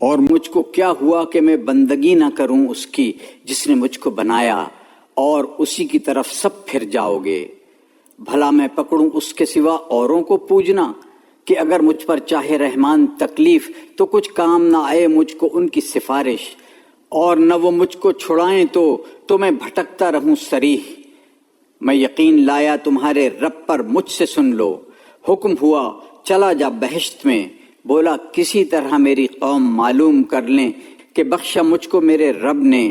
اور مجھ کو کیا ہوا کہ میں بندگی نہ کروں اس کی جس نے مجھ کو بنایا، اور اسی کی طرف سب پھر جاؤ گے۔ بھلا میں پکڑوں اس کے سوا اوروں کو پوجنا، کہ اگر مجھ پر چاہے رحمان تکلیف تو کچھ کام نہ آئے مجھ کو ان کی سفارش، اور نہ وہ مجھ کو چھڑائیں تو میں بھٹکتا رہوں سریح۔ میں یقین لایا تمہارے رب پر، مجھ سے سن لو۔ حکم ہوا چلا جا بہشت میں، بولا کسی طرح میری قوم معلوم کر لیں کہ بخشا مجھ کو میرے رب نے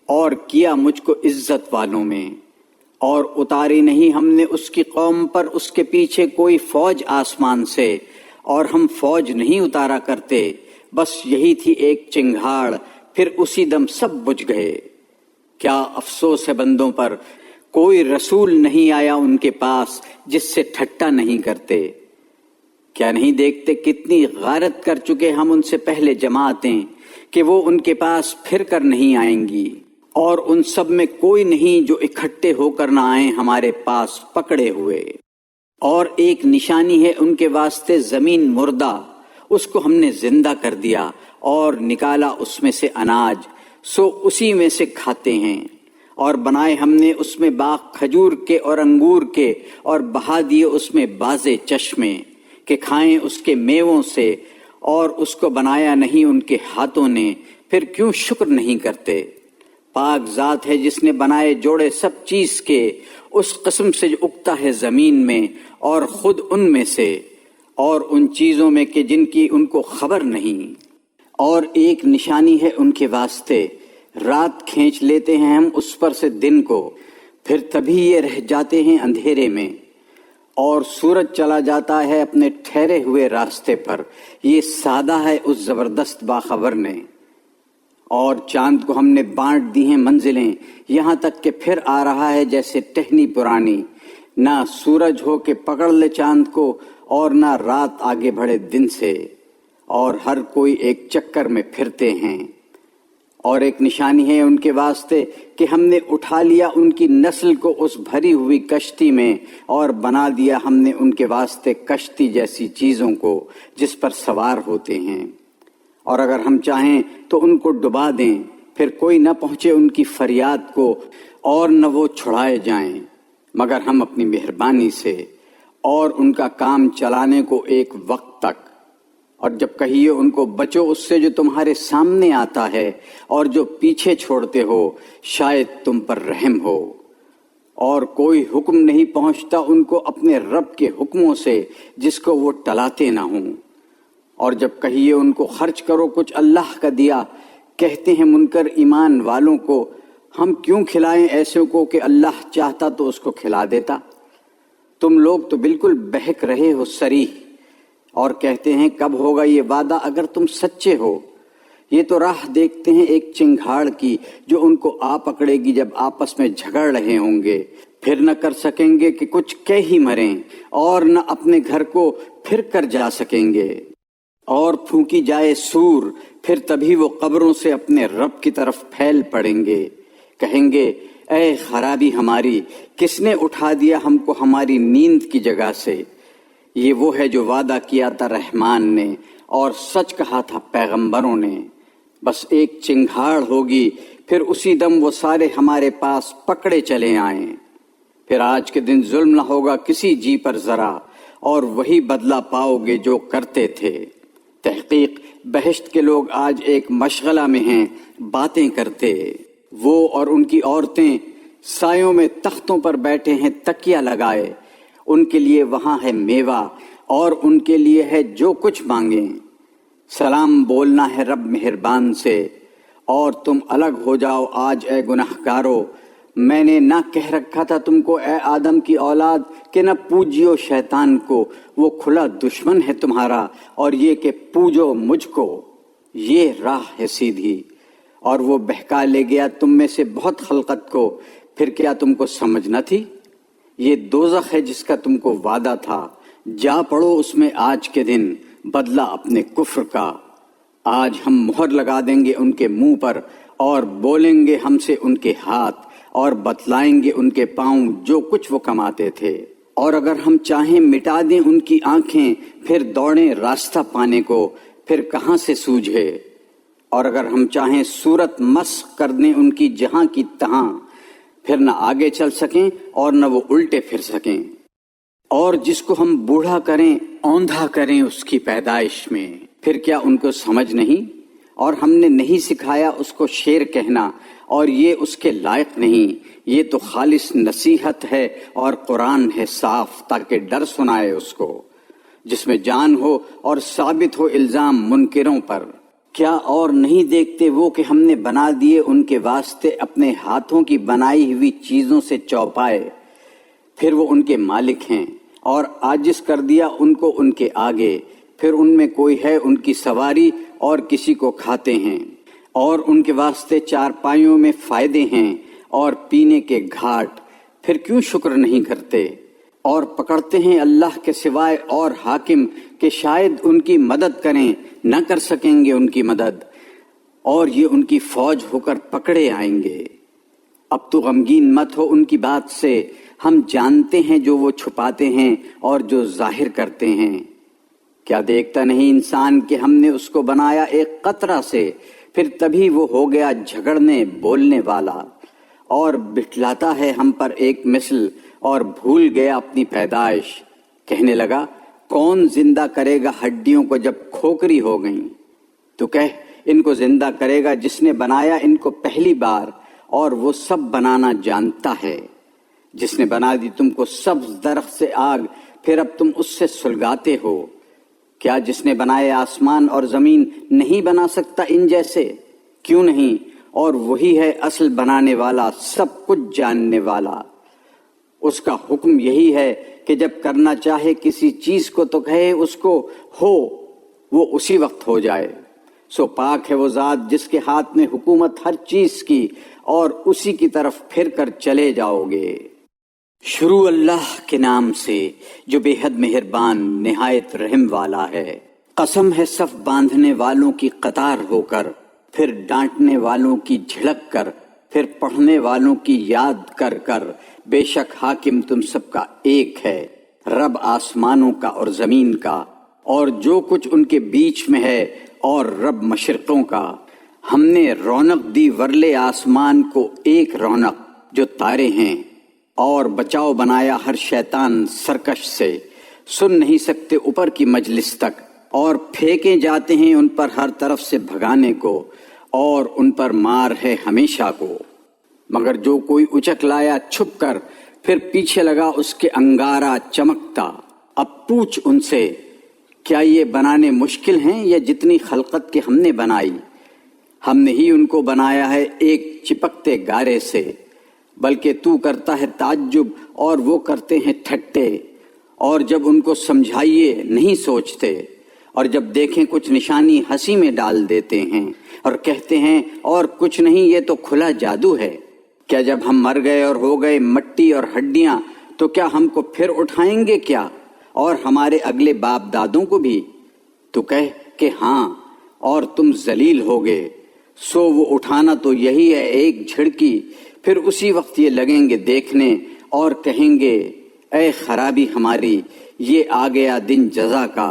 اور کیا مجھ کو عزت والوں میں۔ اور اتاری نہیں ہم نے اس کی قوم پر اس کے پیچھے کوئی فوج آسمان سے، اور ہم فوج نہیں اتارا کرتے، بس یہی تھی ایک چنگھاڑ، پھر اسی دم سب بجھ گئے۔ کیا افسوس ہے بندوں پر، کوئی رسول نہیں آیا ان کے پاس جس سے ٹھٹا نہیں کرتے۔ کیا نہیں دیکھتے کتنی غارت کر چکے ہم ان سے پہلے جماعتیں، کہ وہ ان کے پاس پھر کر نہیں آئیں گی، اور ان سب میں کوئی نہیں جو اکٹھے ہو کر نہ آئیں ہمارے پاس پکڑے ہوئے۔ اور ایک نشانی ہے ان کے واسطے زمین مردہ، اس کو ہم نے زندہ کر دیا اور نکالا اس میں سے اناج، سو اسی میں سے کھاتے ہیں۔ اور بنائے ہم نے اس میں باغ کھجور کے اور انگور کے، اور بہا دیے اس میں بازے چشمے، کہ کھائیں اس کے میووں سے، اور اس کو بنایا نہیں ان کے ہاتھوں نے، پھر کیوں شکر نہیں کرتے؟ پاک ذات ہے جس نے بنائے جوڑے سب چیز کے، اس قسم سے جو اگتا ہے زمین میں، اور خود ان میں سے، اور ان چیزوں میں کہ جن کی ان کو خبر نہیں۔ اور ایک نشانی ہے ان کے واسطے، رات کھینچ لیتے ہیں ہم اس پر سے دن کو، پھر تبھی یہ رہ جاتے ہیں اندھیرے میں، اور سورج چلا جاتا ہے اپنے ٹھہرے ہوئے راستے پر۔ یہ سادہ ہے اس زبردست باخبر نے۔ اور چاند کو ہم نے بانٹ دی ہیں منزلیں، یہاں تک کہ پھر آ رہا ہے جیسے ٹہنی پرانی۔ نہ سورج ہو کہ پکڑ لے چاند کو، اور نہ رات آگے بڑھے دن سے، اور ہر کوئی ایک چکر میں پھرتے ہیں۔ اور ایک نشانی ہے ان کے واسطے کہ ہم نے اٹھا لیا ان کی نسل کو اس بھری ہوئی کشتی میں، اور بنا دیا ہم نے ان کے واسطے کشتی جیسی چیزوں کو جس پر سوار ہوتے ہیں۔ اور اگر ہم چاہیں تو ان کو ڈبا دیں، پھر کوئی نہ پہنچے ان کی فریاد کو، اور نہ وہ چھڑائے جائیں مگر ہم اپنی مہربانی سے، اور ان کا کام چلانے کو ایک وقت تک۔ اور جب کہیے ان کو بچو اس سے جو تمہارے سامنے آتا ہے اور جو پیچھے چھوڑتے ہو، شاید تم پر رحم ہو۔ اور کوئی حکم نہیں پہنچتا ان کو اپنے رب کے حکموں سے جس کو وہ ٹلاتے نہ ہوں۔ اور جب کہیے ان کو خرچ کرو کچھ اللہ کا دیا، کہتے ہیں منکر ایمان والوں کو، ہم کیوں کھلائیں ایسے کو کہ اللہ چاہتا تو اس کو کھلا دیتا۔ تم لوگ تو بالکل بہک رہے ہو صریح، اور کہتے ہیں کب ہوگا یہ وعدہ اگر تم سچے ہو۔ یہ تو راہ دیکھتے ہیں ایک چنگھاڑ کی جو ان کو آ پکڑے گی جب آپس میں جھگڑ رہے ہوں گے، پھر نہ کر سکیں گے کہ کچھ کہہ ہی مریں، اور نہ اپنے گھر کو پھر کر جا سکیں گے۔ اور پھونکی جائے سور، پھر تبھی وہ قبروں سے اپنے رب کی طرف پھیل پڑیں گے، کہیں گے اے خرابی ہماری، کس نے اٹھا دیا ہم کو ہماری نیند کی جگہ سے؟ یہ وہ ہے جو وعدہ کیا تھا رحمان نے، اور سچ کہا تھا پیغمبروں نے۔ بس ایک چنگھاڑ ہوگی، پھر اسی دم وہ سارے ہمارے پاس پکڑے چلے آئیں۔ پھر آج کے دن ظلم نہ ہوگا کسی جی پر ذرا، اور وہی بدلہ پاؤ گے جو کرتے تھے۔ تحقیق بہشت کے لوگ آج ایک مشغلہ میں ہیں، باتیں کرتے، وہ اور ان کی عورتیں سایوں میں تختوں پر بیٹھے ہیں تکیہ لگائے، ان کے لیے وہاں ہے میوہ، اور ان کے لیے ہے جو کچھ مانگیں۔ سلام بولنا ہے رب مہربان سے، اور تم الگ ہو جاؤ آج اے گنہگارو۔ میں نے نہ کہہ رکھا تھا تم کو اے آدم کی اولاد کہ نہ پوجیو شیطان کو، وہ کھلا دشمن ہے تمہارا، اور یہ کہ پوجو مجھ کو، یہ راہ ہے سیدھی۔ اور وہ بہکا لے گیا تم میں سے بہت خلقت کو، پھر کیا تم کو سمجھ نہ تھی؟ یہ دوزخ ہے جس کا تم کو وعدہ تھا، جا پڑو اس میں آج کے دن، بدلہ اپنے کفر کا۔ آج ہم مہر لگا دیں گے ان کے منہ پر، اور بولیں گے ہم سے ان کے ہاتھ، اور بتلائیں گے ان کے پاؤں جو کچھ وہ کماتے تھے۔ اور اگر ہم چاہیں مٹا دیں ان کی آنکھیں، پھر دوڑیں راستہ پانے کو، پھر کہاں سے سوجھے؟ اور اگر ہم چاہیں صورت مسخ کر دیں ان کی جہاں کی تہاں، پھر نہ آگے چل سکیں اور نہ وہ الٹے پھر سکیں۔ اور جس کو ہم بوڑھا کریں، اوندھا کریں اس کی پیدائش میں، پھر کیا ان کو سمجھ نہیں؟ اور ہم نے نہیں سکھایا اس کو شعر کہنا، اور یہ اس کے لائق نہیں۔ یہ تو خالص نصیحت ہے اور قرآن ہے صاف، تاکہ ڈر سنائے اس کو، جس میں جان ہو اور ثابت ہو الزام منکروں پر۔ کیا اور نہیں دیکھتے وہ کہ ہم نے بنا دیے ان کے واسطے اپنے ہاتھوں کی بنائی ہوئی چیزوں سے چوپائے، پھر وہ ان کے مالک ہیں، اور عاجز کر دیا ان کو ان کے آگے، پھر ان میں کوئی ہے ان کی سواری اور کسی کو کھاتے ہیں، اور ان کے واسطے چارپائیوں میں فائدے ہیں اور پینے کے گھاٹ، پھر کیوں شکر نہیں کرتے؟ اور پکڑتے ہیں اللہ کے سوائے اور حاکم کہ شاید ان کی مدد کریں، نہ کر سکیں گے ان کی مدد، اور یہ ان کی فوج ہو کر پکڑے آئیں گے۔ اب تو غمگین مت ہو ان کی بات سے، ہم جانتے ہیں جو وہ چھپاتے ہیں اور جو ظاہر کرتے ہیں۔ کیا دیکھتا نہیں انسان کہ ہم نے اس کو بنایا ایک قطرہ سے، پھر تبھی وہ ہو گیا جھگڑنے بولنے والا، اور بٹھلاتا ہے ہم پر ایک مثل، اور بھول گیا اپنی پیدائش۔ کہنے لگا کون زندہ کرے گا ہڈیوں کو جب کھوکھری ہو گئیں؟ تو کہہ ان کو زندہ کرے گا جس نے بنایا ان کو پہلی بار، اور وہ سب بنانا جانتا ہے۔ جس نے بنا دی تم کو سبز درخت سے آگ، پھر اب تم اس سے سلگاتے ہو۔ کیا جس نے بنائے آسمان اور زمین نہیں بنا سکتا ان جیسے؟ کیوں نہیں؟ اور وہی ہے اصل بنانے والا، سب کچھ جاننے والا۔ اس کا حکم یہی ہے کہ جب کرنا چاہے کسی چیز کو تو کہے اس کو ہو، وہ اسی وقت ہو جائے۔ سو پاک ہے وہ ذات جس کے ہاتھ میں حکومت ہر چیز کی، اور اسی کی طرف پھر کر چلے جاؤ گے۔ شروع اللہ کے نام سے جو بے حد مہربان نہایت رحم والا ہے۔ قسم ہے صف باندھنے والوں کی قطار ہو کر، پھر ڈانٹنے والوں کی جھڑک کر، پھر پڑھنے والوں کی یاد کر کر، بے شک حاکم تم سب کا ایک ہے، رب آسمانوں کا اور زمین کا اور جو کچھ ان کے بیچ میں ہے، اور رب مشرقوں کا۔ ہم نے رونق دی ورلے آسمان کو ایک رونق جو تارے ہیں، اور بچاؤ بنایا ہر شیطان سرکش سے۔ سن نہیں سکتے اوپر کی مجلس تک، اور پھینکے جاتے ہیں ان پر ہر طرف سے بھگانے کو، اور ان پر مار ہے ہمیشہ کو۔ مگر جو کوئی اچک لایا چھپ کر، پھر پیچھے لگا اس کے انگارہ چمکتا۔ اب پوچھ ان سے کیا یہ بنانے مشکل ہیں یا جتنی خلقت کے ہم نے بنائی؟ ہم نے ہی ان کو بنایا ہے ایک چپکتے گارے سے، بلکہ تو کرتا ہے تعجب اور وہ کرتے ہیں ٹھٹے، اور جب ان کو سمجھائیے نہیں سوچتے، اور جب دیکھیں کچھ نشانی ہنسی میں ڈال دیتے ہیں اور کہتے ہیں اور کچھ نہیں، یہ تو کھلا جادو ہے۔ کیا جب ہم مر گئے اور ہو گئے مٹی اور ہڈیاں تو کیا ہم کو پھر اٹھائیں گے کیا، اور ہمارے اگلے باپ دادوں کو بھی؟ تو کہہ کہ ہاں، اور تم ذلیل ہوگے۔ سو وہ اٹھانا تو یہی ہے ایک جھڑکی، پھر اسی وقت یہ لگیں گے دیکھنے اور کہیں گے اے خرابی ہماری، یہ آ گیا دن جزا کا،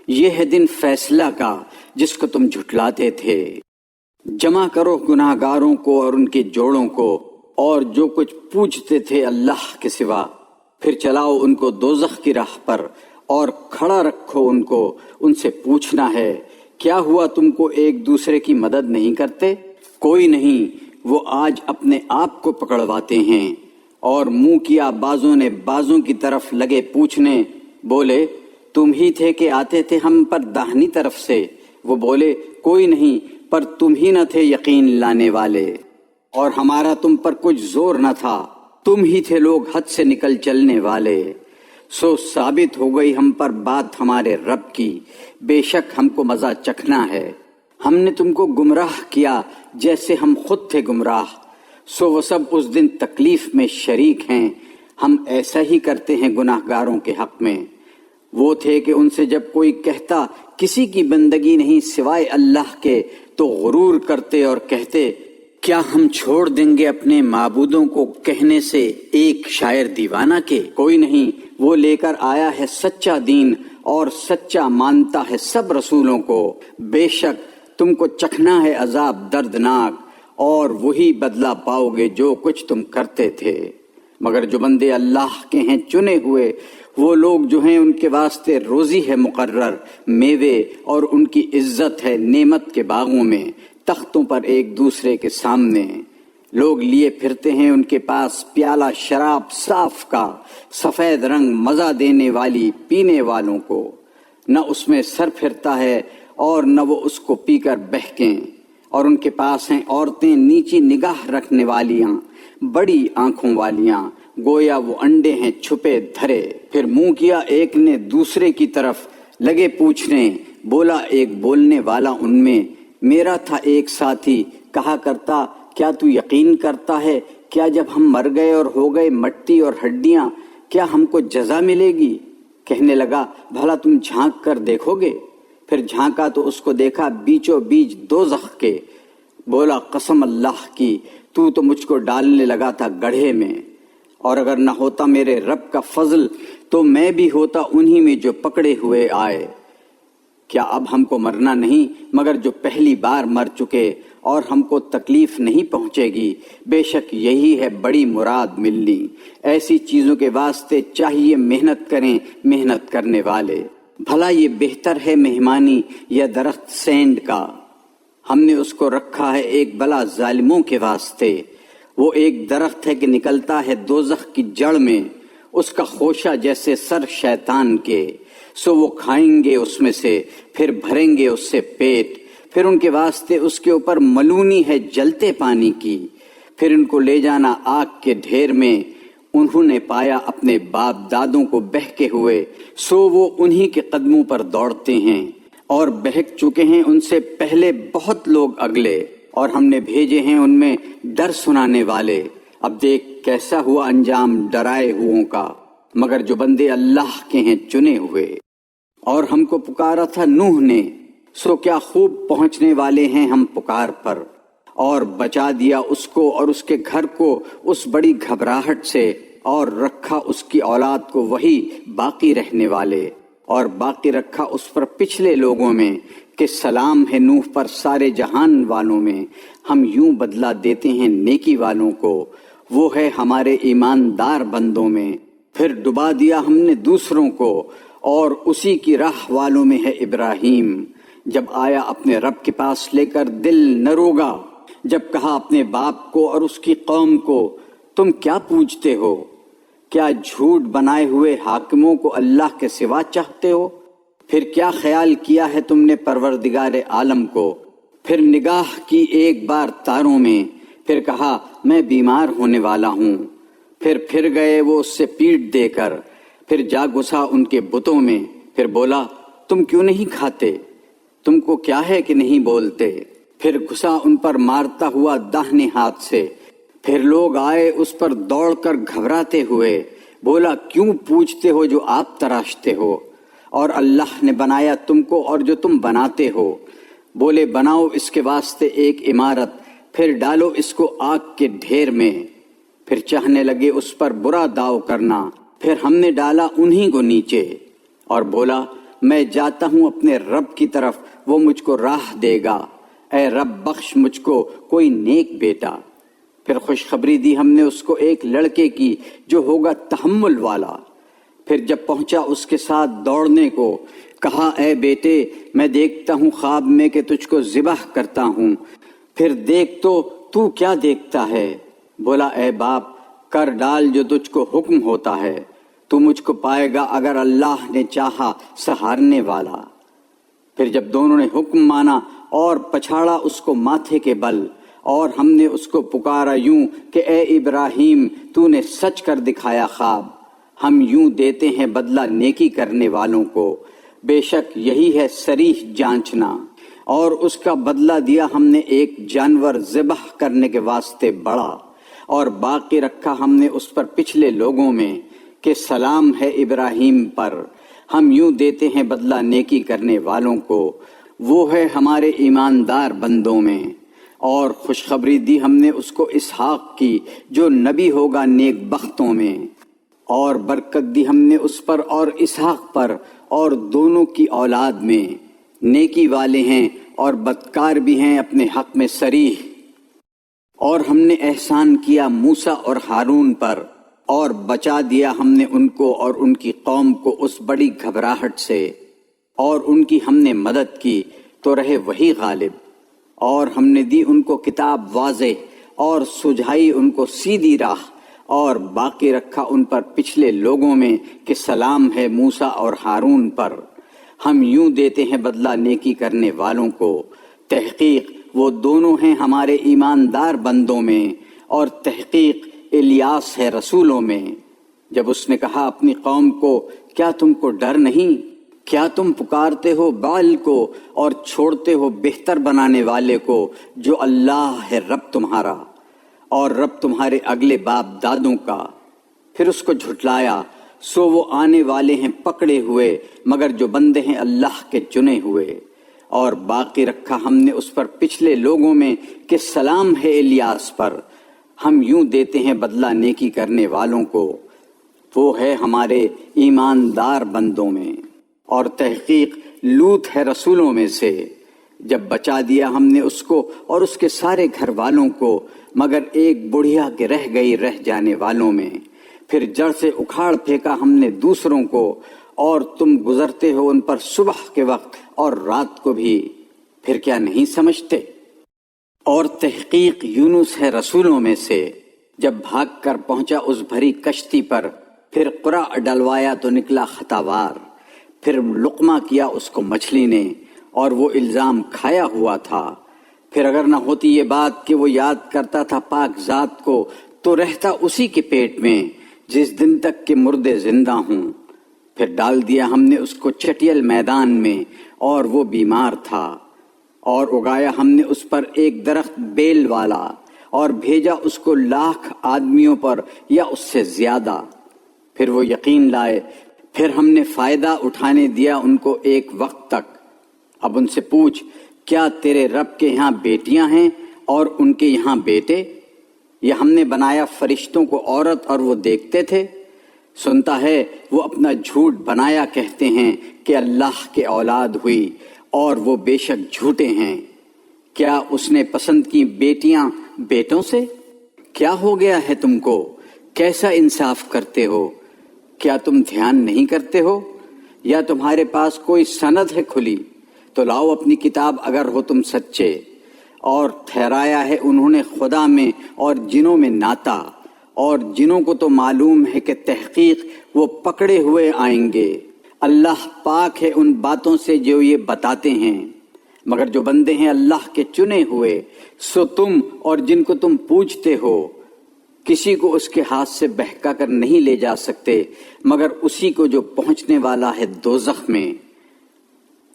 یہ ہے دن فیصلہ کا جس کو تم جھٹلاتے تھے۔ جمع کرو گناہ گاروں کو اور ان کے جوڑوں کو، اور جو کچھ پوچھتے تھے اللہ کے سوا، پھر چلاؤ ان کو دوزخ کی راہ پر، اور کھڑا رکھو ان کو، ان سے پوچھنا ہے کیا ہوا تم کو ایک دوسرے کی مدد نہیں کرتے؟ کوئی نہیں، وہ آج اپنے آپ کو پکڑواتے ہیں، اور منہ کیا بازوں نے بازوں کی طرف لگے پوچھنے، بولے تم ہی تھے کہ آتے تھے ہم پر داہنی طرف سے؟ وہ بولے کوئی نہیں، پر تم ہی نہ تھے یقین لانے والے، اور ہمارا تم پر کچھ زور نہ تھا، تم ہی تھے لوگ حد سے نکل چلنے والے۔ سو ثابت ہو گئی ہم پر بات ہمارے رب کی، بے شک ہم کو مزہ چکھنا ہے۔ ہم نے تم کو گمراہ کیا جیسے ہم خود تھے گمراہ، سو وہ سب اس دن تکلیف میں شریک ہیں۔ ہم ایسا ہی کرتے ہیں گناہ گاروں کے حق میں۔ وہ تھے کہ ان سے جب کوئی کہتا کسی کی بندگی نہیں سوائے اللہ کے، تو غرور کرتے اور کہتے کیا ہم چھوڑ دیں گے اپنے معبودوں کو کہنے سے ایک شاعر دیوانہ کے؟ کوئی نہیں، وہ لے کر آیا ہے سچا دین، اور سچا مانتا ہے سب رسولوں کو۔ بے شک تم کو چکھنا ہے عذاب دردناک، اور وہی بدلہ پاؤ گے جو کچھ تم کرتے تھے۔ مگر جو بندے اللہ کے ہیں چنے ہوئے، وہ لوگ جو ہیں ان کے واسطے روزی ہے مقرر، میوے اور ان کی عزت ہے نعمت کے باغوں میں، تختوں پر ایک دوسرے کے سامنے۔ لوگ لیے پھرتے ہیں ان کے پاس پیالہ شراب صاف کا، سفید رنگ مزہ دینے والی پینے والوں کو، نہ اس میں سر پھرتا ہے اور نہ وہ اس کو پی کر بہکیں۔ اور ان کے پاس ہیں عورتیں نیچی نگاہ رکھنے والیاں، بڑی آنکھوں والیاں، گویا وہ انڈے ہیں چھپے دھرے۔ پھر منہ کیا ایک نے دوسرے کی طرف، لگے پوچھنے، بولا ایک بولنے والا ان میں، میرا تھا ایک ساتھی، کہا کرتا کیا تو یقین کرتا ہے کیا جب ہم مر گئے اور ہو گئے مٹی اور ہڈیاں کیا ہم کو جزا ملے گی؟ کہنے لگا بھلا تم جھانک کر دیکھو گے؟ پھر جھانکا تو اس کو دیکھا بیچوں بیچ دوزخ کے۔ بولا قسم اللہ کی تو مجھ کو ڈالنے لگا تھا گڑھے میں، اور اگر نہ ہوتا میرے رب کا فضل تو میں بھی ہوتا انہی میں جو پکڑے ہوئے آئے۔ کیا اب ہم کو مرنا نہیں مگر جو پہلی بار مر چکے، اور ہم کو تکلیف نہیں پہنچے گی، بے شک یہی ہے بڑی مراد ملنی۔ ایسی چیزوں کے واسطے چاہیے محنت کریں محنت کرنے والے۔ بھلا یہ بہتر ہے مہمانی یا درخت سینڈ کا؟ ہم نے اس کو رکھا ہے ایک بلا ظالموں کے واسطے۔ وہ ایک درخت ہے کہ نکلتا ہے دوزخ کی جڑ میں، اس کا خوشہ جیسے سر شیطان کے، سو وہ کھائیں گے اس میں سے، پھر بھریں گے اس سے پیٹ، پھر ان کے واسطے اس کے اوپر ملونی ہے جلتے پانی کی، پھر ان کو لے جانا آگ کے ڈھیر میں۔ انہوں نے پایا اپنے باپ دادوں کو بہکے ہوئے، سو وہ انہی کے قدموں پر دوڑتے ہیں، اور بہک چکے ہیں ان سے پہلے بہت لوگ اگلے، اور ہم نے بھیجے ہیں ان میں ڈر سنانے والے۔ اب دیکھ کیسا ہوا انجام ڈرائے ہوئوں کا، مگر جو بندے اللہ کے ہیں چنے ہوئے۔ اور ہم کو پکارا تھا نوح نے، سو کیا خوب پہنچنے والے ہیں ہم پکار پر، اور بچا دیا اس کو اور اس کے گھر کو اس بڑی گھبراہٹ سے، اور رکھا اس کی اولاد کو وہی باقی رہنے والے، اور باقی رکھا اس پر پچھلے لوگوں میں کہ سلام ہے نوح پر سارے جہان والوں میں، ہم یوں بدلہ دیتے ہیں نیکی والوں کو، وہ ہے ہمارے ایماندار بندوں میں۔ پھر ڈبا دیا ہم نے دوسروں کو، اور اسی کی راہ والوں میں ہے ابراہیم، جب آیا اپنے رب کے پاس لے کر دل نہ روگا، جب کہا اپنے باپ کو اور اس کی قوم کو تم کیا پوجتے ہو؟ کیا جھوٹ بنائے ہوئے حاکموں کو اللہ کے سوا چاہتے ہو؟ پھر کیا خیال کیا ہے تم نے پروردگار عالم کو؟ پھر نگاہ کی ایک بار تاروں میں، پھر کہا میں بیمار ہونے والا ہوں، پھر گئے وہ اس سے پیٹ دے کر، پھر جا گھسا ان کے بتوں میں، پھر بولا تم کیوں نہیں کھاتے؟ تم کو کیا ہے کہ نہیں بولتے؟ پھر گھسا ان پر مارتا ہوا داہنے ہاتھ سے، پھر لوگ آئے اس پر دوڑ کر گھبراتے ہوئے، بولا کیوں پوچھتے ہو جو آپ تراشتے ہو؟ اور اللہ نے بنایا تم کو اور جو تم بناتے ہو۔ بولے بناؤ اس کے واسطے ایک عمارت، پھر ڈالو اس کو آگ کے ڈھیر میں، پھر چاہنے لگے اس پر برا داؤ کرنا، پھر ہم نے ڈالا انہی کو نیچے، اور بولا میں جاتا ہوں اپنے رب کی طرف، وہ مجھ کو راہ دے گا، اے رب بخش مجھ کو کوئی نیک بیٹا۔ پھر خوشخبری دی ہم نے اس کو ایک لڑکے کی جو ہوگا تحمل والا۔ پھر جب پہنچا اس کے ساتھ دوڑنے کو، کہا اے بیٹے میں دیکھتا ہوں خواب میں کہ تجھ کو ذبح کرتا ہوں، پھر دیکھ تو کیا دیکھتا ہے؟ بولا اے باپ کر ڈال جو تجھ کو حکم ہوتا ہے، تو مجھ کو پائے گا اگر اللہ نے چاہا سہارنے والا۔ پھر جب دونوں نے حکم مانا اور پچھاڑا اس کو ماتھے کے بل، اور ہم نے اس کو پکارا یوں کہ اے ابراہیم تو نے سچ کر دکھایا خواب، ہم یوں دیتے ہیں بدلہ نیکی کرنے والوں کو، بے شک یہی ہے صریح جانچنا۔ اور اس کا بدلہ دیا ہم نے ایک جانور ذبح کرنے کے واسطے بڑا، اور باقی رکھا ہم نے اس پر پچھلے لوگوں میں کہ سلام ہے ابراہیم پر، ہم یوں دیتے ہیں بدلہ نیکی کرنے والوں کو، وہ ہے ہمارے ایماندار بندوں میں۔ اور خوشخبری دی ہم نے اس کو اسحاق کی جو نبی ہوگا نیک بختوں میں، اور برکت دی ہم نے اس پر اور اسحاق پر اور دونوں کی اولاد میں، نیکی والے ہیں اور بدکار بھی ہیں اپنے حق میں صریح۔ اور ہم نے احسان کیا موسیٰ اور ہارون پر، اور بچا دیا ہم نے ان کو اور ان کی قوم کو اس بڑی گھبراہٹ سے، اور ان کی ہم نے مدد کی تو رہے وہی غالب۔ اور ہم نے دی ان کو کتاب واضح اور سجھائی ان کو سیدھی راہ، اور باقی رکھا ان پر پچھلے لوگوں میں کہ سلام ہے موسیٰ اور ہارون پر۔ ہم یوں دیتے ہیں بدلہ نیکی کرنے والوں کو، تحقیق وہ دونوں ہیں ہمارے ایماندار بندوں میں، اور تحقیق الیاس ہے رسولوں میں۔ جب اس نے کہا اپنی قوم کو، کیا تم کو ڈر نہیں؟ کیا تم پکارتے ہو بعل کو اور چھوڑتے ہو بہتر بنانے والے کو، جو اللہ ہے رب تمہارا اور رب تمہارے اگلے باپ دادوں کا؟ پھر اس کو جھٹلایا، سو وہ آنے والے ہیں پکڑے ہوئے، مگر جو بندے ہیں اللہ کے چنے ہوئے۔ اور باقی رکھا ہم نے اس پر پچھلے لوگوں میں کہ سلام ہے الیاس پر۔ ہم یوں دیتے ہیں بدلہ نیکی کرنے والوں کو، وہ ہے ہمارے ایماندار بندوں میں۔ اور تحقیق لوط ہے رسولوں میں سے، جب بچا دیا ہم نے اس کو اور اس کے سارے گھر والوں کو، مگر ایک بڑھیا کے رہ گئی رہ جانے والوں میں۔ پھر جڑ سے اکھاڑ پھینکا ہم نے دوسروں کو، اور تم گزرتے ہو ان پر صبح کے وقت اور رات کو بھی، پھر کیا نہیں سمجھتے؟ اور تحقیق یونس ہے رسولوں میں سے، جب بھاگ کر پہنچا اس بھری کشتی پر، پھر قرع ڈلوایا تو نکلا خطاوار، پھر لقمہ کیا اس کو مچھلی نے، اور وہ الزام کھایا ہوا تھا۔ پھر اگر نہ ہوتی یہ بات کہ وہ یاد کرتا تھا پاک ذات کو، تو رہتا اسی کے پیٹ میں جس دن تک کہ مردے زندہ ہوں۔ پھر ڈال دیا ہم نے اس کو چٹیل میدان میں، اور وہ بیمار تھا، اور اگایا ہم نے اس پر ایک درخت بیل والا، اور بھیجا اس کو 1,00,000 آدمیوں پر یا اس سے زیادہ۔ پھر وہ یقین لائے، پھر ہم نے فائدہ اٹھانے دیا ان کو ایک وقت تک۔ اب ان سے پوچھ، کیا تیرے رب کے یہاں بیٹیاں ہیں اور ان کے یہاں بیٹے؟ یا ہم نے بنایا فرشتوں کو عورت اور وہ دیکھتے تھے؟ سنتا ہے وہ اپنا جھوٹ بنایا کہتے ہیں کہ اللہ کے اولاد ہوئی، اور وہ بے شک جھوٹے ہیں۔ کیا اس نے پسند کی بیٹیاں بیٹوں سے؟ کیا ہو گیا ہے تم کو؟ کیسا انصاف کرتے ہو؟ کیا تم دھیان نہیں کرتے ہو؟ یا تمہارے پاس کوئی سند ہے کھلی؟ تو لاؤ اپنی کتاب اگر ہو تم سچے۔ اور ٹھہرایا ہے انہوں نے خدا میں اور جنوں میں ناتا، اور جنوں کو تو معلوم ہے کہ تحقیق وہ پکڑے ہوئے آئیں گے۔ اللہ پاک ہے ان باتوں سے جو یہ بتاتے ہیں، مگر جو بندے ہیں اللہ کے چنے ہوئے، سو تم اور جن کو تم پوجتے ہو، کسی کو اس کے ہاتھ سے بہکا کر نہیں لے جا سکتے مگر اسی کو جو پہنچنے والا ہے دوزخ میں۔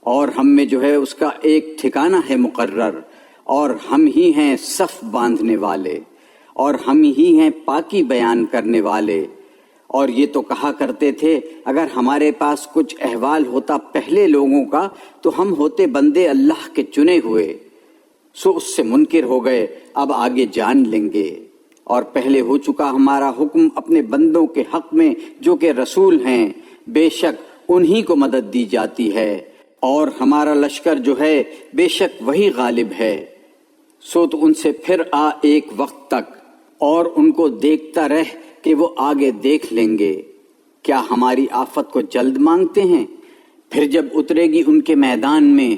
اور ہم میں جو ہے اس کا ایک ٹھکانہ ہے مقرر، اور ہم ہی ہیں صف باندھنے والے، اور ہم ہی ہیں پاکی بیان کرنے والے۔ اور یہ تو کہا کرتے تھے، اگر ہمارے پاس کچھ احوال ہوتا پہلے لوگوں کا تو ہم ہوتے بندے اللہ کے چنے ہوئے۔ سو اس سے منکر ہو گئے، اب آگے جان لیں گے۔ اور پہلے ہو چکا ہمارا حکم اپنے بندوں کے حق میں جو کہ رسول ہیں، بے شک انہی کو مدد دی جاتی ہے، اور ہمارا لشکر جو ہے بے شک وہی غالب ہے۔ سو تو ان سے پھر آ ایک وقت تک، اور ان کو دیکھتا رہ کہ وہ آگے دیکھ لیں گے۔ کیا ہماری آفت کو جلد مانگتے ہیں؟ پھر جب اترے گی ان کے میدان میں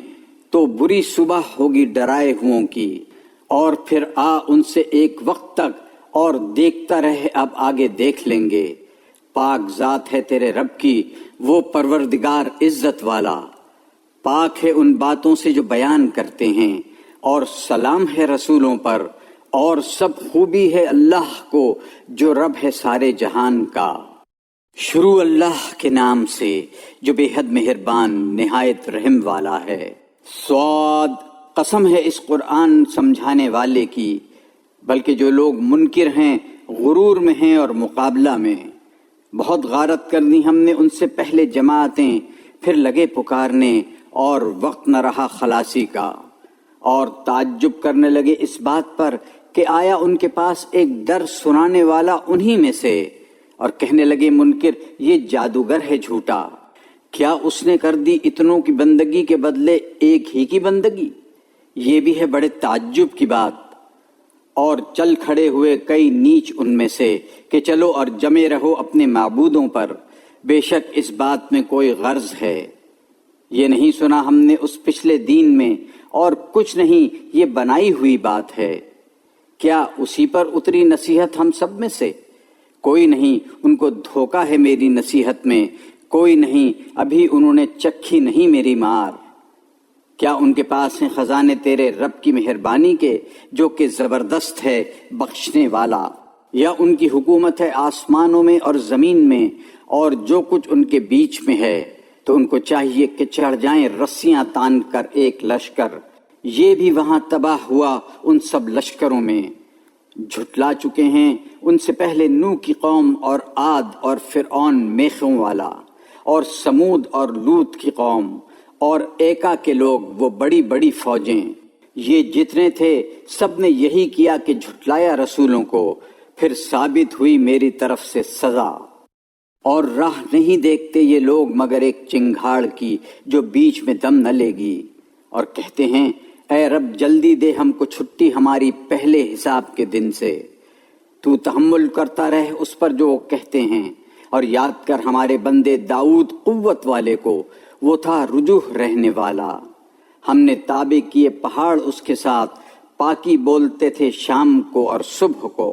تو بری صبح ہوگی ڈرائے ہوں کی۔ اور پھر آ ان سے ایک وقت تک، اور دیکھتا رہ اب آگے دیکھ لیں گے۔ پاک ذات ہے تیرے رب کی، وہ پروردگار عزت والا، پاک ہے ان باتوں سے جو بیان کرتے ہیں، اور سلام ہے رسولوں پر، اور سب خوبی ہے اللہ کو جو رب ہے سارے جہان کا۔ شروع اللہ کے نام سے جو بے حد مہربان نہایت رحم والا ہے۔ صاد، قسم ہے اس قرآن سمجھانے والے کی، بلکہ جو لوگ منکر ہیں غرور میں ہیں اور مقابلہ میں۔ بہت غارت کر دی ہم نے ان سے پہلے جماعتیں، پھر لگے پکارنے اور وقت نہ رہا خلاصی کا، اور تعجب کرنے لگے اس بات پر کہ آیا ان کے پاس ایک ڈر سنانے والا انہی میں سے، اور کہنے لگے منکر یہ جادوگر ہے جھوٹا۔ کیا اس نے کر دی اتنوں کی بندگی کے بدلے ایک ہی کی بندگی؟ یہ بھی ہے بڑے تعجب کی بات۔ اور چل کھڑے ہوئے کئی نیچ ان میں سے کہ چلو اور جمے رہو اپنے معبودوں پر، بے شک اس بات میں کوئی غرض ہے۔ یہ نہیں سنا ہم نے اس پچھلے دین میں، اور کچھ نہیں، یہ بنائی ہوئی بات ہے۔ کیا اسی پر اتری نصیحت ہم سب میں سے؟ کوئی نہیں، ان کو دھوکہ ہے میری نصیحت میں، کوئی نہیں، ابھی انہوں نے چکھی نہیں میری مار۔ کیا ان کے پاس ہیں خزانے تیرے رب کی مہربانی کے، جو کہ زبردست ہے بخشنے والا؟ یا ان کی حکومت ہے آسمانوں میں اور زمین میں اور جو کچھ ان کے بیچ میں ہے؟ تو ان کو چاہیے کہ چڑھ جائیں رسیاں تان کر ایک لشکر، یہ بھی وہاں تباہ ہوا ان سب لشکروں میں۔ جھٹلا چکے ہیں ان سے پہلے نوح کی قوم اور عاد اور فرعون میخوں والا اور سمود اور لوط کی قوم اور ایکا کے لوگ، وہ بڑی بڑی فوجیں۔ یہ جتنے تھے سب نے یہی کیا کہ جھٹلایا رسولوں کو، پھر ثابت ہوئی میری طرف سے سزا۔ اور راہ نہیں دیکھتے یہ لوگ مگر ایک چنگھاڑ کی جو بیچ میں دم نہ لے گی، اور کہتے ہیں اے رب جلدی دے ہم کو چھٹی ہماری پہلے حساب کے دن سے۔ تو تحمل کرتا رہ اس پر جو وہ کہتے ہیں، اور یاد کر ہمارے بندے داؤد قوت والے کو، وہ تھا رجوع رہنے والا۔ ہم نے تابع کیے پہاڑ اس کے ساتھ، پاکی بولتے تھے شام کو اور صبح کو،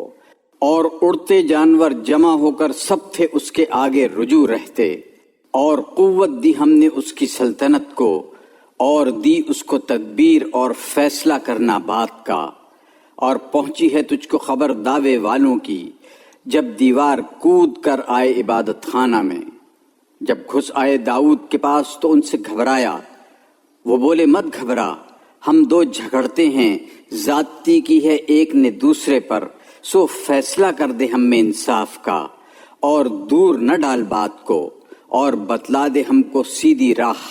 اور اڑتے جانور جمع ہو کر سب تھے اس کے آگے رجوع رہتے۔ اور قوت دی ہم نے اس کی سلطنت کو، اور دی اس کو تدبیر اور فیصلہ کرنا بات کا۔ اور پہنچی ہے تجھ کو خبر دعوے والوں کی، جب دیوار کود کر آئے عبادت خانہ میں۔ جب گھس آئے داؤد کے پاس تو ان سے گھبرایا، وہ بولے مت گھبرا، ہم دو جھگڑتے ہیں، زیادتی کی ہے ایک نے دوسرے پر، سو فیصلہ کر دے ہم میں انصاف کا، اور دور نہ ڈال بات کو، اور بتلا دے ہم کو سیدھی راہ۔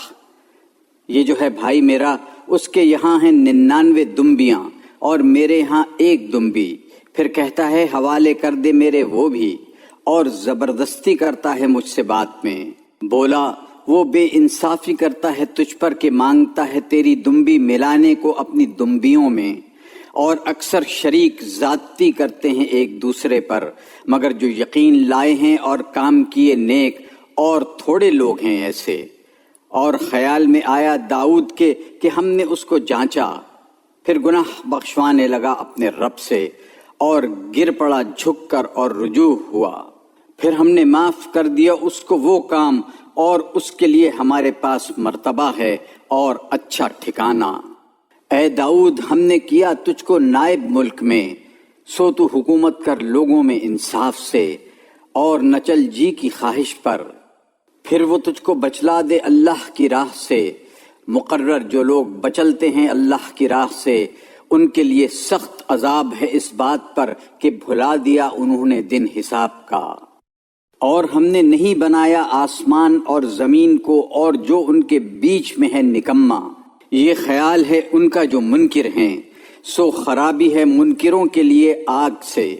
یہ جو ہے بھائی میرا، اس کے یہاں ہیں 99 دمبیاں اور میرے ہاں ایک دمبی، پھر کہتا ہے حوالے کر دے میرے وہ بھی، اور زبردستی کرتا ہے مجھ سے بات میں۔ بولا وہ بے انصافی کرتا ہے تجھ پر کہ مانگتا ہے تیری دمبی ملانے کو اپنی دمبیوں میں، اور اکثر شریک زیادتی کرتے ہیں ایک دوسرے پر، مگر جو یقین لائے ہیں اور کام کیے نیک، اور تھوڑے لوگ ہیں ایسے۔ اور خیال میں آیا داؤد کے کہ ہم نے اس کو جانچا، پھر گناہ بخشوانے لگا اپنے رب سے، اور گر پڑا جھک کر اور رجوع ہوا۔ پھر ہم نے معاف کر دیا اس کو وہ کام، اور اس کے لیے ہمارے پاس مرتبہ ہے اور اچھا ٹھکانہ۔ اے داؤد ہم نے کیا تجھ کو نائب ملک میں، سو تو حکومت کر لوگوں میں انصاف سے، اور نہ چل جی کی خواہش پر۔ پھر وہ تجھ کو بچلا دے اللہ کی راہ سے، مقرر جو لوگ بچلتے ہیں اللہ کی راہ سے، ان کے لیے سخت عذاب ہے اس بات پر کہ بھلا دیا انہوں نے دن حساب کا۔ اور ہم نے نہیں بنایا آسمان اور زمین کو اور جو ان کے بیچ میں ہے نکما، یہ خیال ہے ان کا جو منکر ہیں، سو خرابی ہے منکروں کے لیے آگ سے۔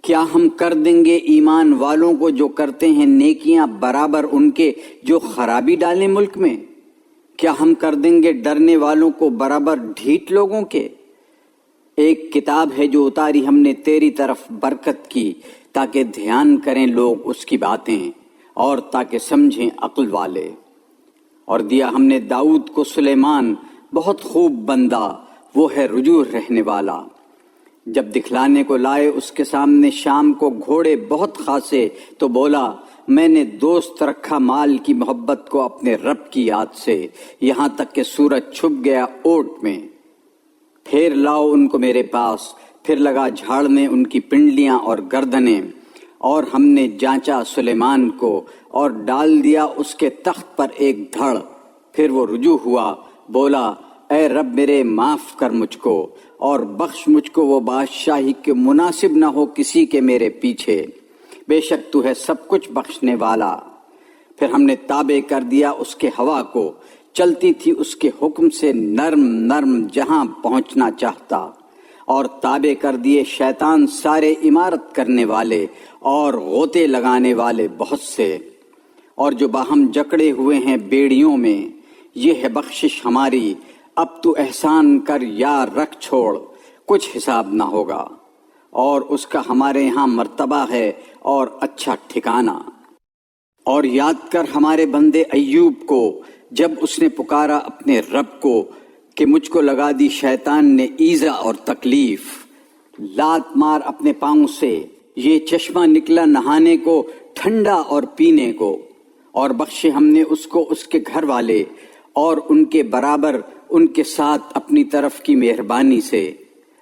کیا ہم کر دیں گے ایمان والوں کو جو کرتے ہیں نیکیاں برابر ان کے جو خرابی ڈالیں ملک میں؟ کیا ہم کر دیں گے ڈرنے والوں کو برابر ڈھیٹ لوگوں کے؟ ایک کتاب ہے جو اتاری ہم نے تیری طرف برکت کی، تاکہ دھیان کریں لوگ اس کی باتیں، اور تاکہ سمجھیں عقل والے۔ اور دیا ہم نے داؤد کو سلیمان، بہت خوب بندہ، وہ ہے رجوع رہنے والا۔ جب دکھلانے کو لائے اس کے سامنے شام کو گھوڑے بہت خاصے، تو بولا میں نے دوست رکھا مال کی محبت کو اپنے رب کی یاد سے، یہاں تک کہ سورج چھپ گیا اوٹ میں۔ پھر لاؤ ان کو میرے پاس، پھر لگا جھاڑنے ان کی پنڈلیاں اور گردنیں۔ اور ہم نے جانچا سلیمان کو اور ڈال دیا اس کے تخت پر ایک دھڑ، پھر وہ رجوع ہوا، بولا اے رب میرے معاف کر مجھ کو، اور بخش مجھ کو وہ بادشاہی کے مناسب نہ ہو کسی کے میرے پیچھے، بے شک تو ہے سب کچھ بخشنے والا۔ پھر ہم نے تابع کر دیا اس کے ہوا کو، چلتی تھی اس کے حکم سے نرم نرم جہاں پہنچنا چاہتا، اور تابع کر دیے شیطان سارے عمارت کرنے والے اور غوطے لگانے والے بہت سے۔ اور جو باہم جکڑے ہوئے ہیں بیڑیوں میں، یہ ہے بخشش ہماری، اب تو احسان کر یا رکھ چھوڑ، کچھ حساب نہ ہوگا، اور اس کا ہمارے یہاں مرتبہ ہے اور اچھا ٹھکانہ۔ اور یاد کر ہمارے بندے ایوب کو، جب اس نے پکارا اپنے رب کو کہ مجھ کو لگا دی شیطان نے ایذا اور تکلیف، لات مار اپنے پاؤں سے، یہ چشمہ نکلا نہانے کو، ٹھنڈا اور پینے کو، اور بخشے ہم نے اس کو اس کے گھر والے اور ان کے برابر ان کے ساتھ اپنی طرف کی مہربانی سے،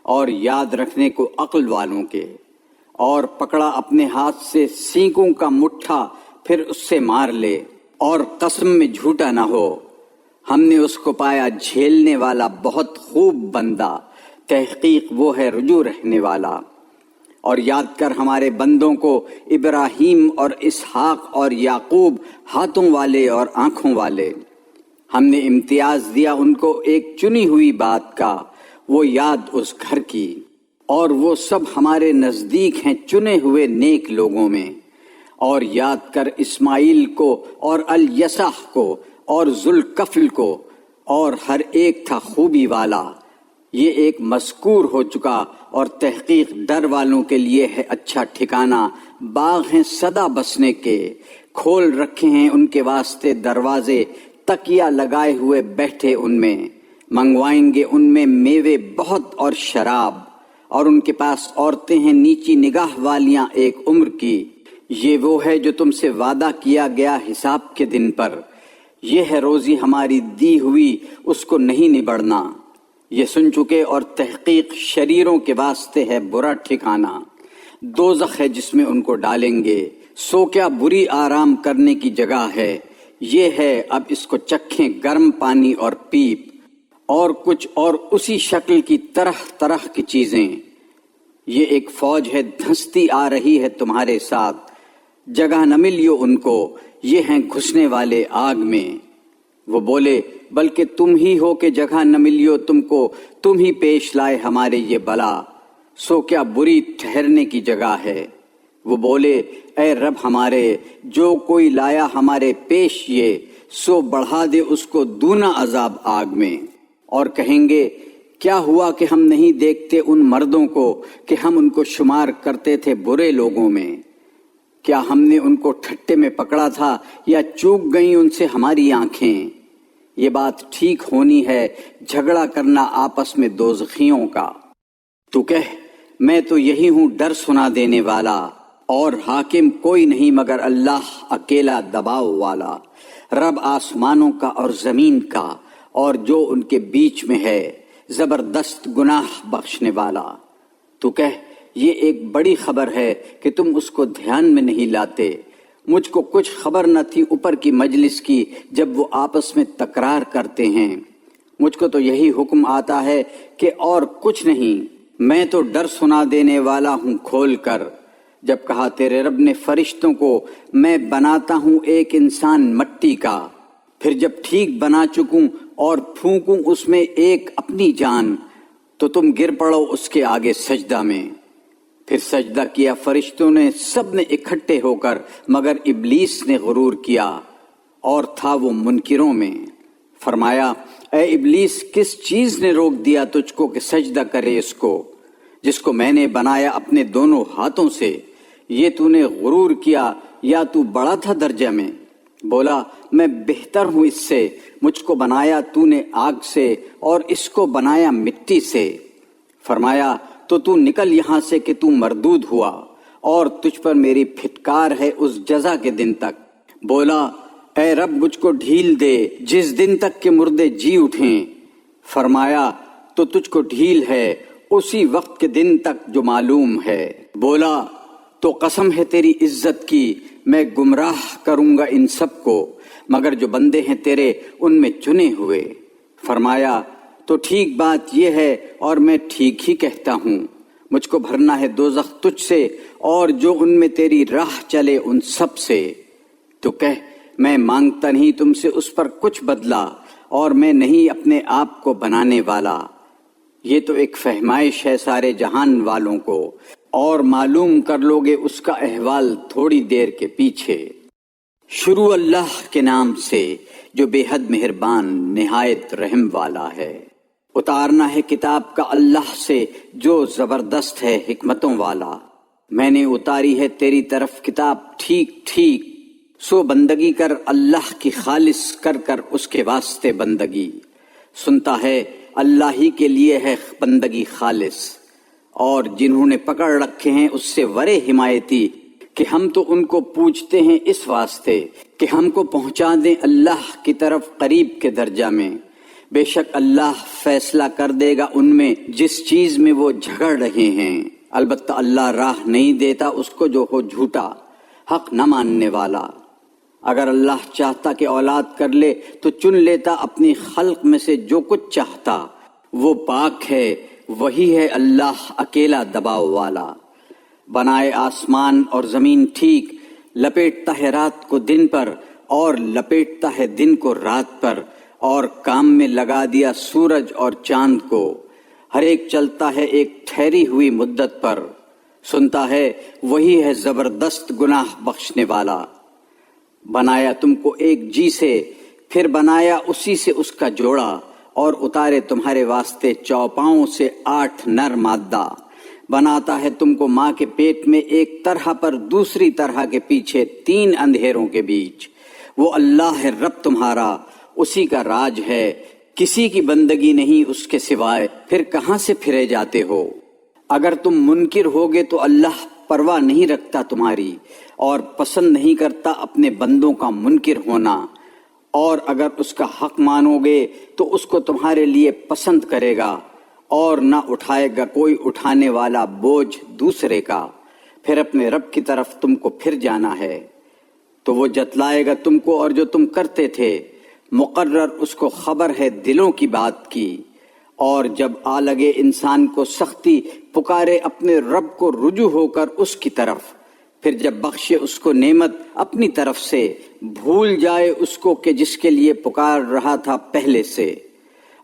اور یاد رکھنے کو عقل والوں کے۔ اور پکڑا اپنے ہاتھ سے سینگوں کا مٹھا، پھر اس سے مار لے، اور قسم میں جھوٹا نہ ہو، ہم نے اس کو پایا جھیلنے والا بہت خوب بندہ، تحقیق وہ ہے رجوع رہنے والا۔ اور یاد کر ہمارے بندوں کو، ابراہیم اور اسحاق اور یعقوب، ہاتھوں والے اور آنکھوں والے، ہم نے امتیاز دیا ان کو ایک چنی ہوئی بات کا، وہ یاد اس گھر کی، اور وہ سب ہمارے نزدیک ہیں چنے ہوئے نیک لوگوں میں۔ اور یاد کر اسماعیل کو اور الیسع کو اور ذوالکفل کو، اور ہر ایک تھا خوبی والا، یہ ایک مذکور ہو چکا، اور تحقیق ڈر والوں کے لیے ہے اچھا ٹھکانہ، باغ ہیں سدا بسنے کے، کھول رکھے ہیں ان کے واسطے دروازے، تکیہ لگائے ہوئے بیٹھے ان میں، منگوائیں گے ان میں میوے بہت اور شراب، اور ان کے پاس عورتیں ہیں نیچی نگاہ والیاں ایک عمر کی، یہ وہ ہے جو تم سے وعدہ کیا گیا حساب کے دن پر، یہ ہے روزی ہماری دی ہوئی، اس کو نہیں نبڑنا، یہ سن چکے، اور تحقیق شریروں کے واسطے ہے برا ٹھکانہ، دوزخ ہے جس میں ان کو ڈالیں گے، سو کیا بری آرام کرنے کی جگہ ہے، یہ ہے اب اس کو چکھیں گرم پانی اور پیپ، اور کچھ اور اسی شکل کی طرح طرح کی چیزیں، یہ ایک فوج ہے دھنستی آ رہی ہے تمہارے ساتھ، جگہ نہ ملیو ان کو، یہ ہیں گھسنے والے آگ میں۔ وہ بولے بلکہ تم ہی ہو کہ جگہ نہ ملیو تم کو، تم ہی پیش لائے ہمارے یہ بلا، سو کیا بری ٹھہرنے کی جگہ ہے۔ وہ بولے اے رب ہمارے، جو کوئی لایا ہمارے پیش یہ، سو بڑھا دے اس کو دونا عذاب آگ میں۔ اور کہیں گے کیا ہوا کہ ہم نہیں دیکھتے ان مردوں کو کہ ہم ان کو شمار کرتے تھے برے لوگوں میں، کیا ہم نے ان کو ٹھٹے میں پکڑا تھا یا چوک گئیں ان سے ہماری آنکھیں؟ یہ بات ٹھیک ہونی ہے، جھگڑا کرنا آپس میں دوزخیوں کا۔ تو کہہ میں تو یہی ہوں ڈر سنا دینے والا، اور حاکم کوئی نہیں مگر اللہ اکیلا دباؤ والا، رب آسمانوں کا اور زمین کا اور جو ان کے بیچ میں ہے، زبردست گناہ بخشنے والا۔ تو کہہ یہ ایک بڑی خبر ہے کہ تم اس کو دھیان میں نہیں لاتے، مجھ کو کچھ خبر نہ تھی اوپر کی مجلس کی جب وہ آپس میں تکرار کرتے ہیں، مجھ کو تو یہی حکم آتا ہے کہ اور کچھ نہیں، میں تو ڈر سنا دینے والا ہوں کھول کر۔ جب کہا تیرے رب نے فرشتوں کو میں بناتا ہوں ایک انسان مٹی کا، پھر جب ٹھیک بنا چکوں اور پھونکوں اس میں ایک اپنی جان، تو تم گر پڑو اس کے آگے سجدہ میں۔ پھر سجدہ کیا فرشتوں نے سب نے اکٹھے ہو کر، مگر ابلیس نے غرور کیا اور تھا وہ منکروں میں۔ فرمایا اے ابلیس کس چیز نے روک دیا تجھ کو کہ سجدہ کرے اس کو جس کو میں نے بنایا اپنے دونوں ہاتھوں سے؟ یہ تو نے غرور کیا یا تو بڑا تھا درجہ میں؟ بولا میں بہتر ہوں اس سے، مجھ کو بنایا تو نے آگ سے اور اس کو بنایا مٹی سے۔ فرمایا تو نکل یہاں سے کہ تو مردود ہوا، اور تجھ پر میری پھٹکار ہے اس جزا کے دن تک۔ بولا اے رب مجھ کو ڈھیل دے جس دن تک کہ مردے جی اٹھیں۔ فرمایا تو تجھ کو ڈھیل ہے اسی وقت کے دن تک جو معلوم ہے۔ بولا تو قسم ہے تیری عزت کی میں گمراہ کروں گا ان سب کو، مگر جو بندے ہیں تیرے ان میں چنے ہوئے۔ فرمایا تو ٹھیک بات یہ ہے اور میں ٹھیک ہی کہتا ہوں، مجھ کو بھرنا ہے دوزخ تجھ سے اور جو ان میں تیری راہ چلے ان سب سے۔ تو کہہ میں مانگتا نہیں تم سے اس پر کچھ بدلہ، اور میں نہیں اپنے آپ کو بنانے والا۔ یہ تو ایک فہمائش ہے سارے جہان والوں کو، اور معلوم کر لوگے اس کا احوال تھوڑی دیر کے پیچھے۔ شروع اللہ کے نام سے جو بے حد مہربان نہایت رحم والا ہے۔ اتارنا ہے کتاب کا اللہ سے جو زبردست ہے حکمتوں والا۔ میں نے اتاری ہے تیری طرف کتاب ٹھیک ٹھیک، سو بندگی کر اللہ کی خالص کر کر اس کے واسطے بندگی۔ سنتا ہے اللہ ہی کے لیے ہے بندگی خالص، اور جنہوں نے پکڑ رکھے ہیں اس سے ورے حمایتی کہ ہم تو ان کو پوچھتے ہیں اس واسطے کہ ہم کو پہنچا دیں اللہ کی طرف قریب کے درجہ میں۔ بے شک اللہ فیصلہ کر دے گا ان میں جس چیز میں وہ جھگڑ رہے ہیں، البتہ اللہ راہ نہیں دیتا اس کو جو ہو جھوٹا، حق نہ ماننے والا۔ اگر اللہ چاہتا کہ اولاد کر لے تو چن لیتا اپنی خلق میں سے جو کچھ چاہتا، وہ پاک ہے، وہی ہے اللہ اکیلا دباؤ والا۔ بنائے آسمان اور زمین ٹھیک، لپیٹتا ہے رات کو دن پر اور لپیٹتا ہے دن کو رات پر، اور کام میں لگا دیا سورج اور چاند کو، ہر ایک چلتا ہے ایک ٹھہری ہوئی مدت پر۔ سنتا ہے وہی ہے زبردست گناہ بخشنے والا۔ بنایا تم کو ایک جی سے، پھر بنایا اسی سے اس کا جوڑا، اور اتارے تمہارے واسطے چوپاؤں سے 8 نر مادہ۔ بناتا ہے تم کو ماں کے پیٹ میں ایک طرح پر دوسری طرح کے پیچھے 3 اندھیروں کے بیچ۔ وہ اللہ ہے رب تمہارا، اسی کا راج ہے، کسی کی بندگی نہیں اس کے سوائے، پھر کہاں سے پھرے جاتے ہو؟ اگر تم منکر ہوگے تو اللہ پرواہ نہیں رکھتا تمہاری، اور پسند نہیں کرتا اپنے بندوں کا منکر ہونا، اور اگر اس کا حق مانو گے تو اس کو تمہارے لیے پسند کرے گا، اور نہ اٹھائے گا کوئی اٹھانے والا بوجھ دوسرے کا۔ پھر اپنے رب کی طرف تم کو پھر جانا ہے، تو وہ جتلائے گا تم کو اور جو تم کرتے تھے، مقرر اس کو خبر ہے دلوں کی بات کی۔ اور جب آ لگے انسان کو سختی، پکارے اپنے رب کو رجوع ہو کر اس کی طرف، پھر جب بخشے اس کو نعمت اپنی طرف سے، بھول جائے اس کو کہ جس کے لیے پکار رہا تھا پہلے سے،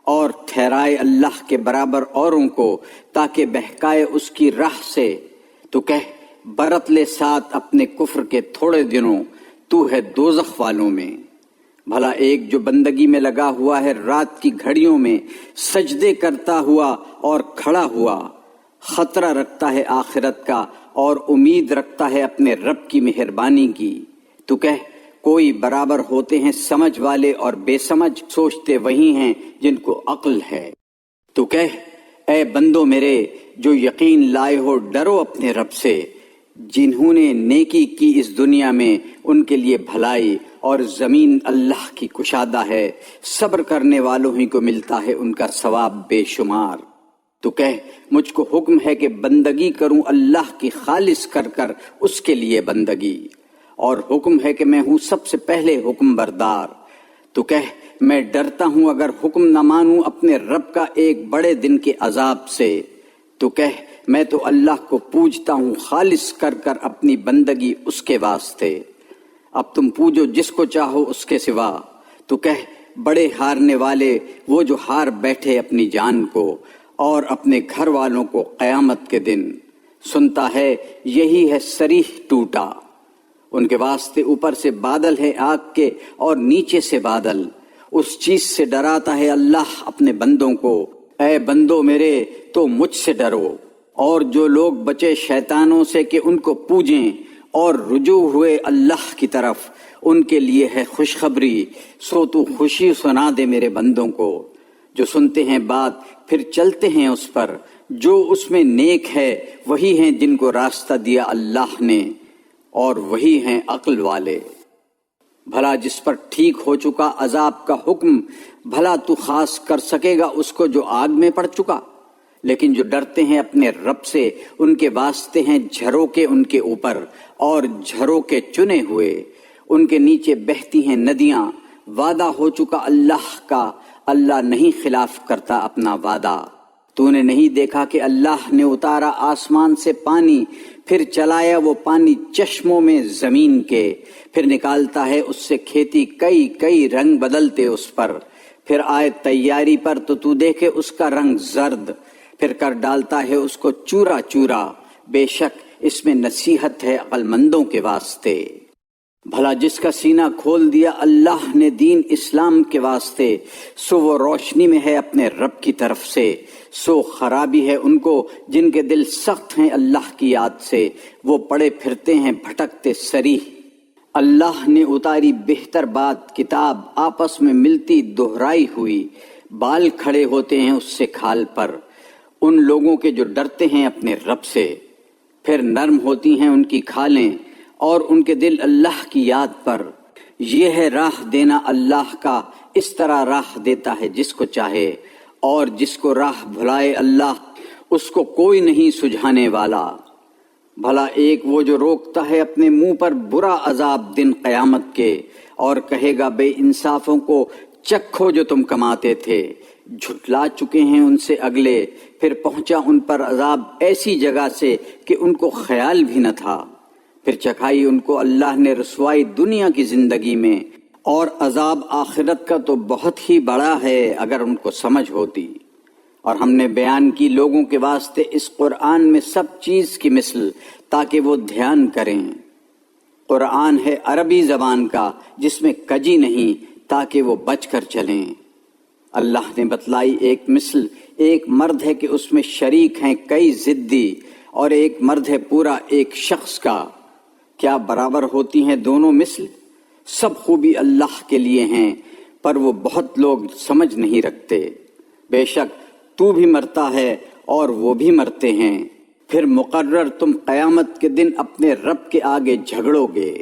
اور ٹھہرائے اللہ کے برابر اوروں کو تاکہ بہکائے اس کی راہ سے، تو کہہ برت لے ساتھ اپنے کفر کے تھوڑے دنوں، تو ہے دوزخ والوں میں۔ بھلا ایک جو بندگی میں لگا ہوا ہے رات کی گھڑیوں میں، سجدے کرتا ہوا اور کھڑا ہوا، خطرہ رکھتا ہے آخرت کا اور امید رکھتا ہے اپنے رب کی مہربانی کی، تو کہہ کوئی برابر ہوتے ہیں سمجھ والے اور بے سمجھ، سوچتے وہی ہیں جن کو عقل ہے۔ تو کہہ اے بندو میرے جو یقین لائے ہو، ڈرو اپنے رب سے، جنہوں نے نیکی کی اس دنیا میں ان کے لیے بھلائی، اور زمین اللہ کی کشادہ ہے، صبر کرنے والوں ہی کو ملتا ہے ان کا ثواب بے شمار۔ تو کہہ مجھ کو حکم ہے کہ بندگی کروں اللہ کی خالص کر کر اس کے لیے بندگی، اور حکم ہے کہ میں ہوں سب سے پہلے حکم بردار۔ تو کہہ میں ڈرتا ہوں اگر حکم نہ مانوں اپنے رب کا ایک بڑے دن کے عذاب سے۔ تو کہہ میں تو اللہ کو پوجتا ہوں خالص کر کر اپنی بندگی اس کے واسطے۔ اب تم پوجو جس کو چاہو اس کے سوا۔ تو کہہ بڑے ہارنے والے وہ جو ہار بیٹھے اپنی جان کو اور اپنے گھر والوں کو قیامت کے دن۔ سنتا ہے یہی ہے صریح ٹوٹا، ان کے واسطے اوپر سے بادل ہے آگ کے اور نیچے سے بادل، اس چیز سے ڈراتا ہے اللہ اپنے بندوں کو، اے بندو میرے تو مجھ سے ڈرو۔ اور جو لوگ بچے شیطانوں سے کہ ان کو پوجیں اور رجوع ہوئے اللہ کی طرف، ان کے لیے ہے خوشخبری، سو تو خوشی سنا دے میرے بندوں کو، جو سنتے ہیں بات پھر چلتے ہیں اس پر، جو اس میں نیک ہے وہی ہیں جن کو راستہ دیا اللہ نے، اور وہی ہیں عقل والے۔ بھلا جس پر ٹھیک ہو چکا عذاب کا حکم، بھلا تو خاص کر سکے گا اس کو جو آگ میں پڑ چکا؟ لیکن جو ڈرتے ہیں اپنے رب سے ان کے واسطے ہیں جھروکے ان کے اوپر اور جھروکے چنے ہوئے، ان کے نیچے بہتی ہیں ندیاں، وعدہ ہو چکا اللہ کا، اللہ نہیں خلاف کرتا اپنا وعدہ۔ تو نے نہیں دیکھا کہ اللہ نے اتارا آسمان سے پانی، پھر چلایا وہ پانی چشموں میں زمین کے، پھر نکالتا ہے اس سے کھیتی، کئی کئی رنگ بدلتے اس پر، پھر آئے تیاری پر تو دیکھے اس کا رنگ زرد، پھر کر ڈالتا ہے اس کو چورا چورا، بے شک اس میں نصیحت ہے عقل مندوں کے واسطے۔ بھلا جس کا سینہ کھول دیا اللہ نے دین اسلام کے واسطے، سو وہ روشنی میں ہے اپنے رب کی طرف سے، سو خرابی ہے ان کو جن کے دل سخت ہیں اللہ کی یاد سے، وہ پڑے پھرتے ہیں بھٹکتے سری۔ اللہ نے اتاری بہتر بات کتاب، آپس میں ملتی دہرائی ہوئی، بال کھڑے ہوتے ہیں اس سے کھال پر، ان لوگوں کے جو ڈرتے ہیں اپنے رب سے، پھر نرم ہوتی ہیں ان کی کھالیں اور ان کے دل اللہ کی یاد پر۔ یہ ہے راہ دینا اللہ کا، اس طرح راہ دیتا ہے جس کو چاہے، اور جس کو راہ بھلائے اللہ اس کو کوئی نہیں سجھانے والا۔ بھلا ایک وہ جو روکتا ہے اپنے منہ پر برا عذاب دن قیامت کے، اور کہے گا بے انصافوں کو چکھو جو تم کماتے تھے، جھٹلا چکے ہیں ان سے اگلے، پھر پہنچا ان پر عذاب ایسی جگہ سے کہ ان کو خیال بھی نہ تھا، پھر چکھائی ان کو اللہ نے رسوائی دنیا کی زندگی میں، اور عذاب آخرت کا تو بہت ہی بڑا ہے اگر ان کو سمجھ ہوتی۔ اور ہم نے بیان کی لوگوں کے واسطے اس قرآن میں سب چیز کی مثل، تاکہ وہ دھیان کریں۔ قرآن ہے عربی زبان کا جس میں کجی نہیں، تاکہ وہ بچ کر چلیں۔ اللہ نے بتلائی ایک مثل، ایک مرد ہے کہ اس میں شریک ہیں کئی ضدی، اور ایک مرد ہے پورا ایک شخص کا، کیا برابر ہوتی ہیں دونوں مثل؟ سب خوبی اللہ کے لیے ہیں، پر وہ بہت لوگ سمجھ نہیں رکھتے۔ بے شک تو بھی مرتا ہے اور وہ بھی مرتے ہیں، پھر مقرر تم قیامت کے دن اپنے رب کے آگے جھگڑو گے۔